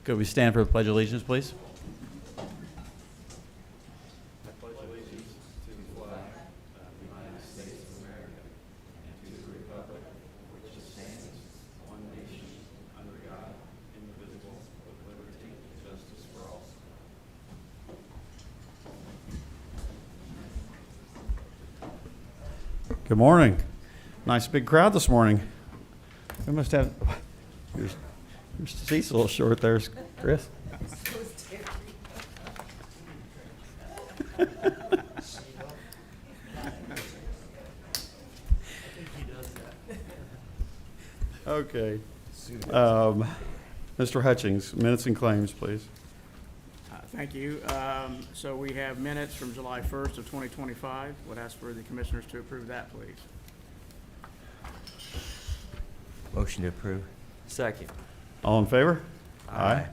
Could we stand for the Pledge of Allegiance, please? Good morning. Nice big crowd this morning. We must have, your seat's a little short there, Chris. Okay. Mr. Hutchings, minutes and claims, please. Thank you. So we have minutes from July 1st of 2025. Would ask for the commissioners to approve that, please. Motion to approve. Second. All in favor? Aye.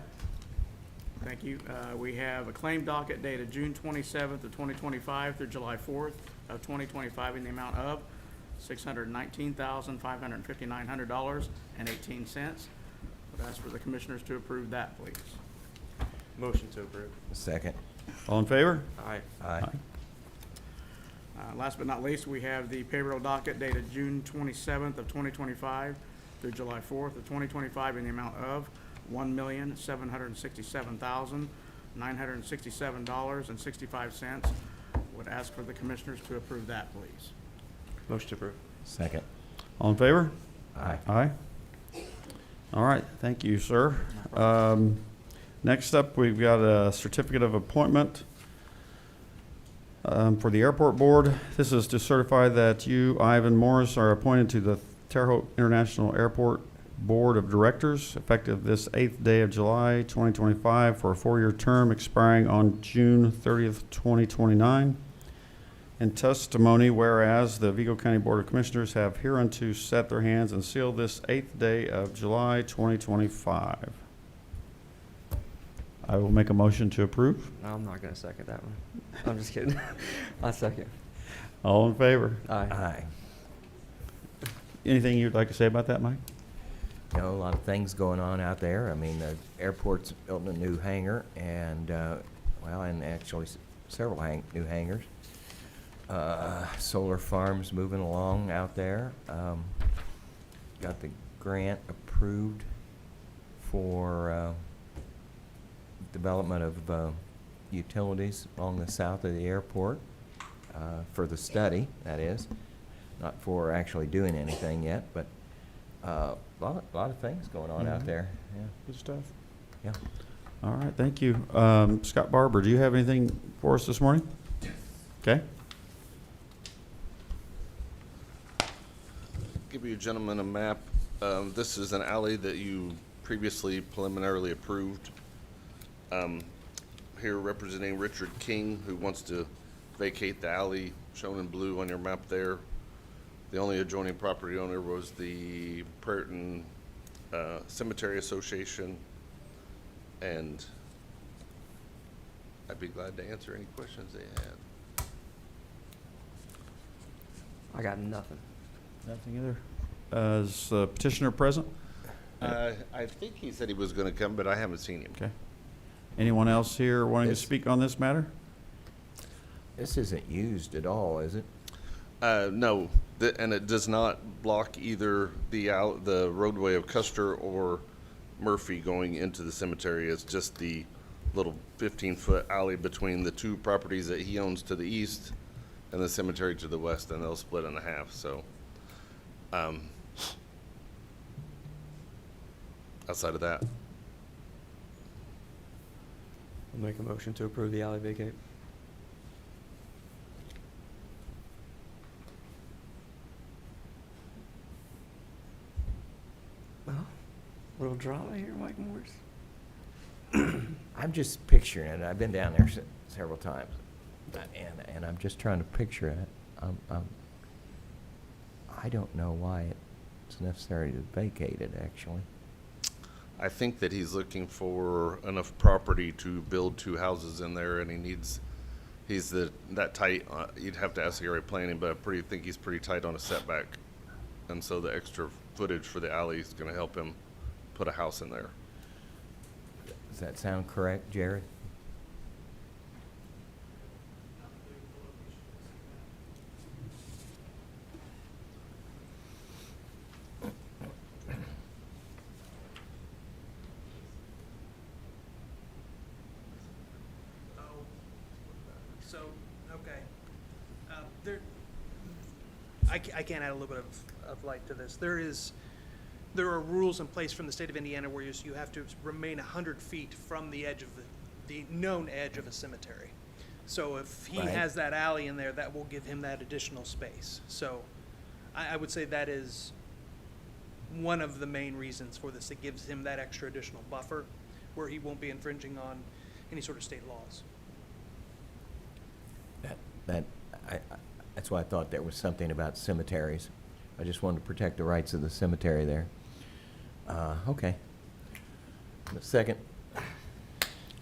Thank you. We have a claim docket dated June 27th of 2025 through July 4th of 2025 in the amount of $619,559.18. Would ask for the commissioners to approve that, please. Motion to approve. Second. All in favor? Aye. Aye. Last but not least, we have the payroll docket dated June 27th of 2025 through July 4th of 2025 in the amount of $1,767,967.65. Would ask for the commissioners to approve that, please. Motion to approve. Second. All in favor? Aye. Aye. All right, thank you, sir. Next up, we've got a certificate of appointment for the airport board. This is to certify that you, Ivan Morris, are appointed to the Terre Haute International Airport Board of Directors, effective this 8th day of July, 2025, for a 4-year term expiring on June 30th, 2029. In testimony, whereas the Vigo County Board of Commissioners have hereunto set their hands and sealed this 8th day of July, 2025. I will make a motion to approve. No, I'm not going to second that one. I'm just kidding. I'll second. All in favor? Aye. Aye. Anything you'd like to say about that, Mike? You know, a lot of things going on out there. I mean, the airport's building a new hangar and, well, and actually several new hangars. Solar farms moving along out there. Got the grant approved for development of utilities along the south of the airport for the study, that is. Not for actually doing anything yet, but a lot of things going on out there. Yeah. Good stuff. Yeah. All right, thank you. Scott Barber, do you have anything for us this morning? Okay. Give you gentlemen a map. This is an alley that you previously preliminarily approved. Here representing Richard King, who wants to vacate the alley shown in blue on your map there. The only adjoining property owner was the Prairie Cemetery Association, and I'd be glad to answer any questions they had. I got nothing. Nothing either. Is the petitioner present? I think he said he was going to come, but I haven't seen him. Okay. Anyone else here wanting to Yes. speak on this matter? This isn't used at all, is it? No, and it does not block either the roadway of Custer or Murphy going into the cemetery. It's just the little 15-foot alley between the two properties that he owns to the east and the cemetery to the west, and they'll split in half. So, outside of that, I'll make a motion to approve the alley vacate. Well, little drama here, Mike Morris. I'm just picturing it. I've been down there several times, and I'm just trying to picture it. I don't know why it's necessary to vacate it, actually. I think that he's looking for enough property to build 2 houses in there, and he's that tight. You'd have to ask the area planning, but I think he's pretty tight on a setback. and so the extra footage for the alley is gonna help him put a house in there. Does that sound correct, Jared? Oh, so, okay. There, I can't add a little bit of light to this. There are rules in place from the state of Indiana where you have to remain 100 feet from the edge of the known edge of a cemetery. So if he Right. has that alley in there, that will give him that additional space. So I would say that is one of the main reasons for this. It gives him that extra additional buffer where he won't be infringing on any sort of state laws. That's why I thought there was something about cemeteries. I just wanted to protect the rights of the cemetery there. Okay. Second.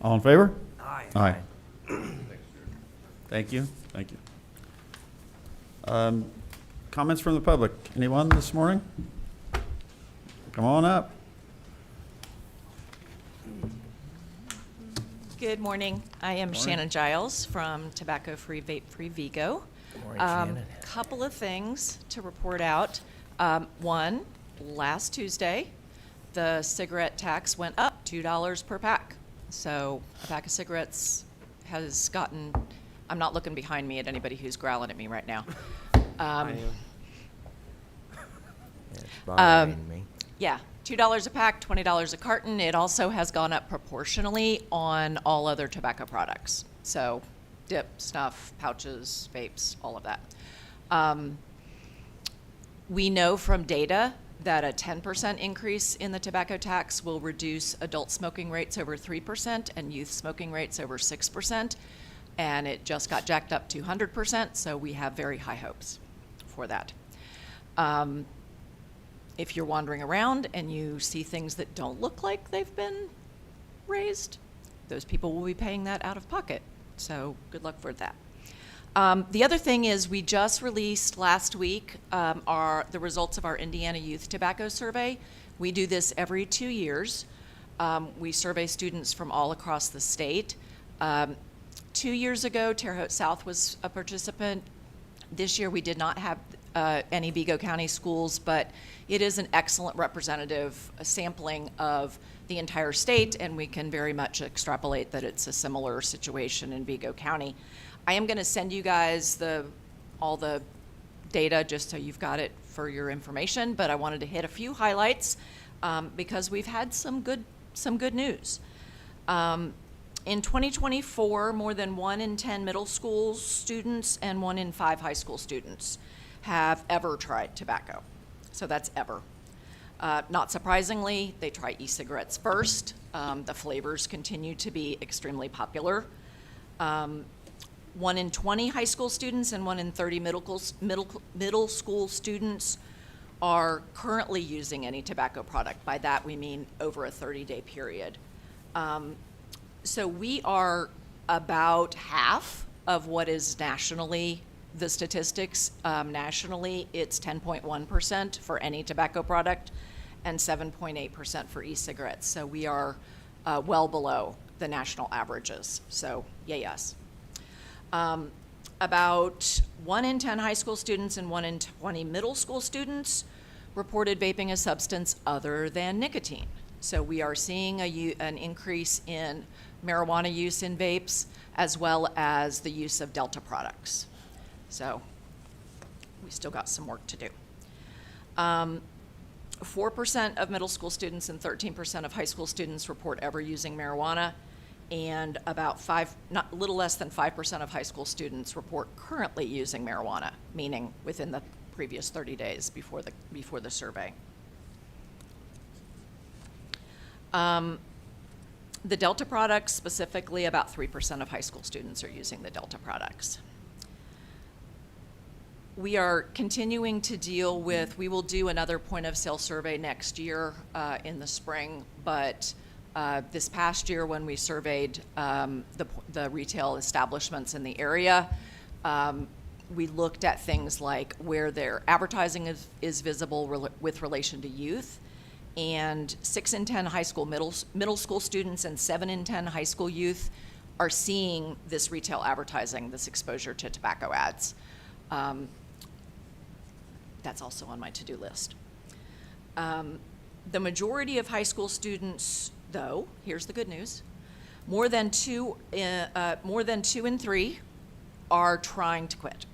All in favor? Aye. Aye. Thank you, thank you. Comments from the public? Anyone this morning? Come on up. Good morning. I am Morning. Shannon Giles from Tobacco Free Vape Free Vigo. Good morning, Shannon. Couple of things to report out. One, last Tuesday, the cigarette tax went up $2 per pack. So a pack of cigarettes has gotten, I'm not looking behind me at anybody who's growling at me right now. I am. It's bothering me. Yeah, $2 a pack, $20 a carton. It also has gone up proportionally on all other tobacco products. So dip, snuff, pouches, vapes, all of that. We know from data that a 10% increase in the tobacco tax will reduce adult smoking rates over 3% and youth smoking rates over 6%. And it just got jacked up to 100%, so we have very high hopes for that. If you're wandering around and you see things that don't look like they've been raised, those people will be paying that out of pocket. So good luck for that. The other thing is we just released last week the results of our Indiana Youth Tobacco Survey. We do this every 2 years. We survey students from all across the state. 2 years ago, Terre Haute South was a participant. This year we did not have any Vigo County schools, but it is an excellent representative sampling of the entire state, and we can very much extrapolate that it's a similar situation in Vigo County. I am going to send you guys all the data just so you've got it for your information, but I wanted to hit a few highlights because we've had some good news. In 2024, more than 1 in 10 middle school students and 1 in 5 high school students have ever tried tobacco. So that's ever. Not surprisingly, they try e-cigarettes first. The flavors continue to be extremely popular. 1 in 20 high school students and 1 in 30 middle school students are currently using any tobacco product. By that we mean over a 30-day period. So we are about half of what is nationally the statistics. Nationally, it's 10.1% for any tobacco product and 7.8% for e-cigarettes. So we are well below the national averages. So yay us. About 1 in 10 high school students and 1 in 20 middle school students reported vaping a substance other than nicotine. So we are seeing an increase in marijuana use in vapes as well as the use of Delta products. So we still got some work to do. 4% of middle school students and 13% of high school students report ever using marijuana, and about little less than 5% of high school students report currently using marijuana, meaning within the previous 30 days before the survey. The Delta products, specifically, about 3% of high school students are using the Delta products. We are continuing to deal with, we will do another point of sale survey next year in the spring, but this past year when we surveyed the retail establishments in the area, We looked at things like where their advertising is visible with relation to youth. And 6 in 10 middle school students and 7 in 10 high school youth are seeing this retail advertising, this exposure to tobacco ads. That's also on my to-do list. The majority of high school students, though, here's the good news, more than two in 3 are trying to quit.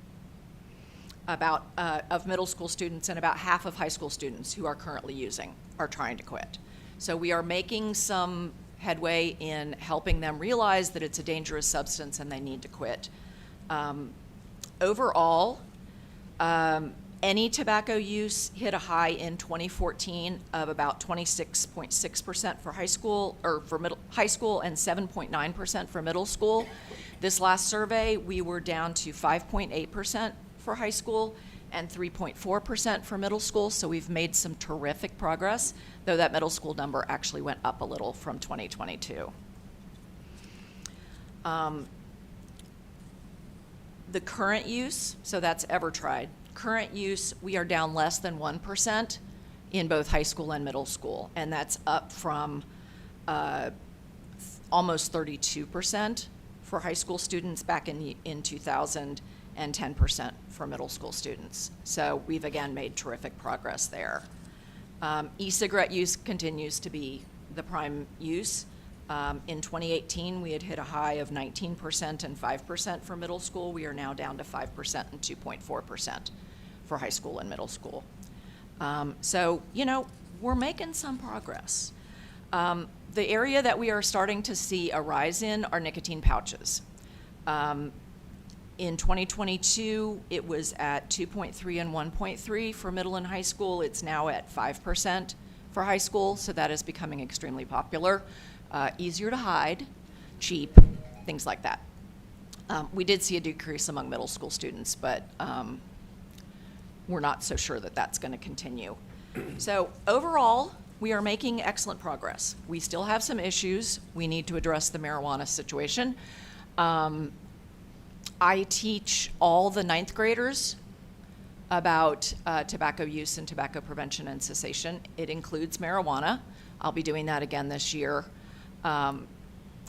About of middle school students and about half of high school students who are currently using are trying to quit. So we are making some headway in helping them realize that it's a dangerous substance and they need to quit. Overall, any tobacco use hit a high in 2014 of about 26.6% for high school, or for high school, and 7.9% for middle school. This last survey, we were down to 5.8% for high school and 3.4% for middle school, so we've made some terrific progress, though that middle school number actually went up a little from 2022. The current use, so that's EverTried. Current use, we are down less than 1% in both high school and middle school, and that's up from almost 32% for high school students back in 2000 and 10% for middle school students. So we've again made terrific progress there. E-cigarette use continues to be the prime use. In 2018, we had hit a high of 19% and 5% for middle school. We are now down to 5% and 2.4% for high school and middle school. So, you know, we're making some progress. The area that we are starting to see a rise in are nicotine pouches. In 2022, it was at 2.3 and 1.3 for middle and high school. It's now at 5% for high school, so that is becoming extremely popular. Easier to hide, cheap, things like that. We did see a decrease among middle school students, but we're not so sure that that's going to continue. So overall, we are making excellent progress. We still have some issues. We need to address the marijuana situation. I teach all the 9th graders about tobacco use and tobacco prevention and cessation. It includes marijuana. I'll be doing that again this year. I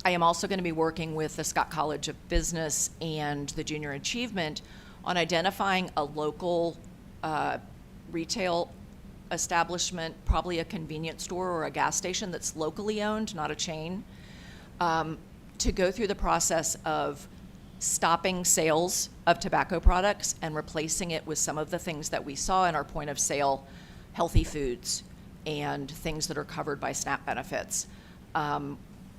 am also going to be working with the Scott College of Business and the Junior Achievement on identifying a local retail establishment, probably a convenience store or a gas station that's locally owned, not a chain, to go through the process of stopping sales of tobacco products and replacing it with some of the things that we saw in our point of sale, healthy foods and things that are covered by SNAP benefits.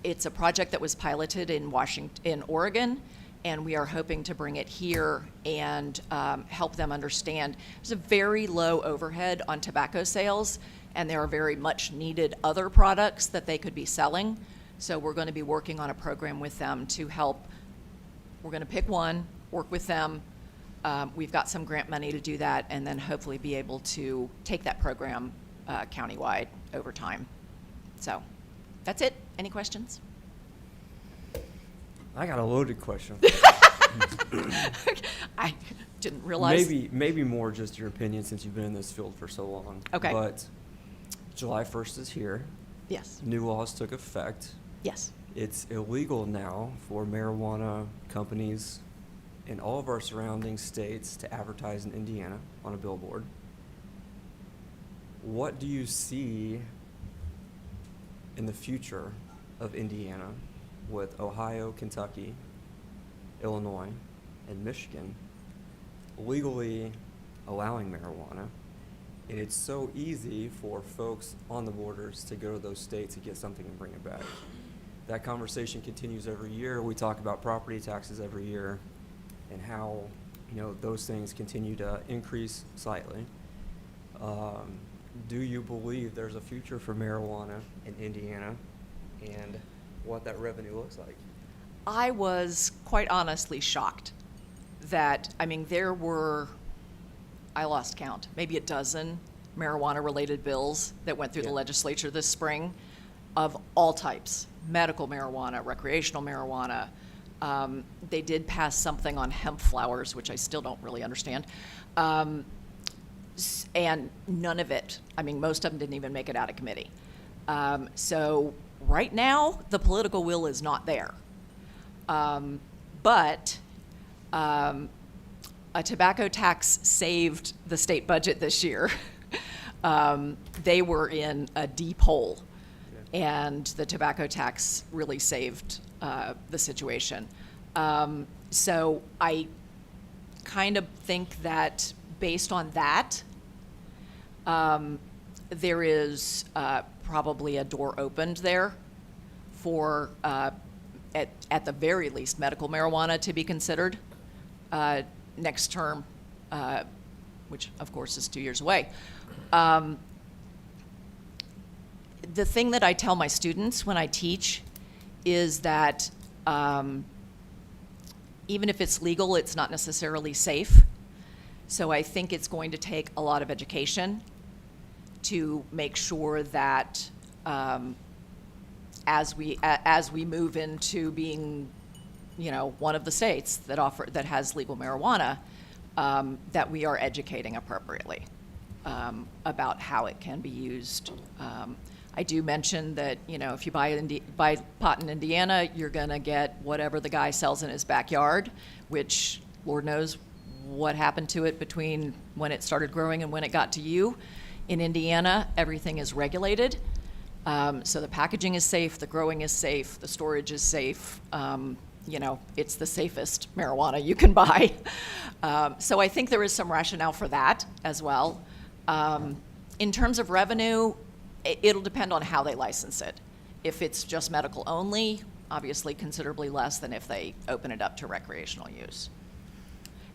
It's a project that was piloted in Oregon, and we are hoping to bring it here and help them understand. There's a very low overhead on tobacco sales, and there are very much needed other products that they could be selling. So we're going to be working on a program with them to help. We're going to pick one, work with them. We've got some grant money to do that, and then hopefully be able to take that program countywide over time. So that's it. Any questions? I got a loaded question. I didn't realize. Maybe more just your opinion since you've been in this field for so long. Okay. But July 1st is here. Yes. New laws took effect. Yes. It's illegal now for marijuana companies in all of our surrounding states to advertise in Indiana on a billboard. What do you see in the future of Indiana with Ohio, Kentucky, Illinois, and Michigan legally allowing marijuana? And it's so easy for folks on the borders to go to those states and get something and bring it back. That conversation continues every year. We talk about property taxes every year and how, you know, those things continue to increase slightly. Do you believe there's a future for marijuana in Indiana and what that revenue looks like? I was quite honestly shocked that, I mean, there were, I lost count, maybe a dozen marijuana-related bills that went through the legislature this spring of all types: medical marijuana, recreational marijuana, They did pass something on hemp flowers, which I still don't really understand. And none of it, I mean, most of them didn't even make it out of committee. So right now, the political will is not there. But a tobacco tax saved the state budget this year. They were in a deep hole, and the tobacco tax really saved the situation. So I kind of think that based on that, there is probably a door opened there for, at the very least, medical marijuana to be considered next term, which of course is 2 years away. The thing that I tell my students when I teach is that even if it's legal, it's not necessarily safe. So I think it's going to take a lot of education to make sure that as we move into being, you know, one of the states that has legal marijuana, that we are educating appropriately about how it can be used. I do mention that, you know, if you buy pot in Indiana, you're going to get whatever the guy sells in his backyard, which Lord knows what happened to it between when it started growing and when it got to you. In Indiana, everything is regulated. So the packaging is safe, the growing is safe, the storage is safe. You know, it's the safest marijuana you can buy. So I think there is some rationale for that as well. In terms of revenue, it'll depend on how they license it. If it's just medical only, obviously considerably less than if they open it up to recreational use.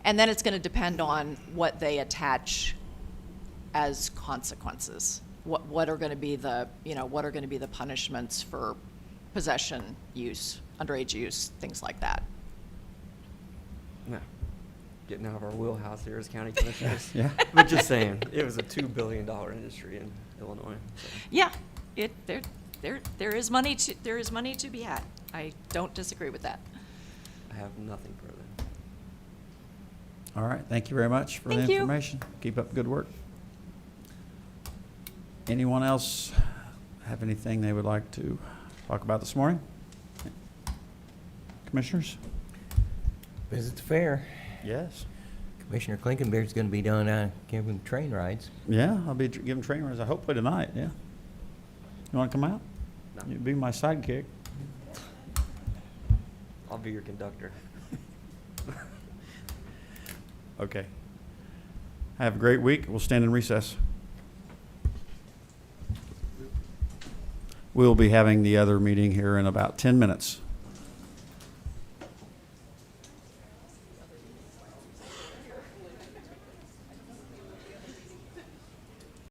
And then it's going to depend on what they attach as consequences. What are going to be the, you know, what are going to be the punishments for possession, use, underage use, things like that. No. Getting out of our wheelhouse here as county commissioners. Yeah. But just saying, it was a $2 billion industry in Illinois. So. Yeah, there is money to be had. I don't disagree with that. I have nothing further. All right, thank you very much for the Thank you. information. Keep up the good work. Anyone else have anything they would like to talk about this morning? Commissioners? Visit the fair. Yes. Commissioner Klinkenbeard's going to be down giving train rides. Yeah, I'll be giving training runs, hopefully tonight, yeah. You want to come out? No. You'd be my sidekick. I'll be your conductor. Okay. Have a great week. We'll stand in recess. We'll be having the other meeting here in about 10 minutes.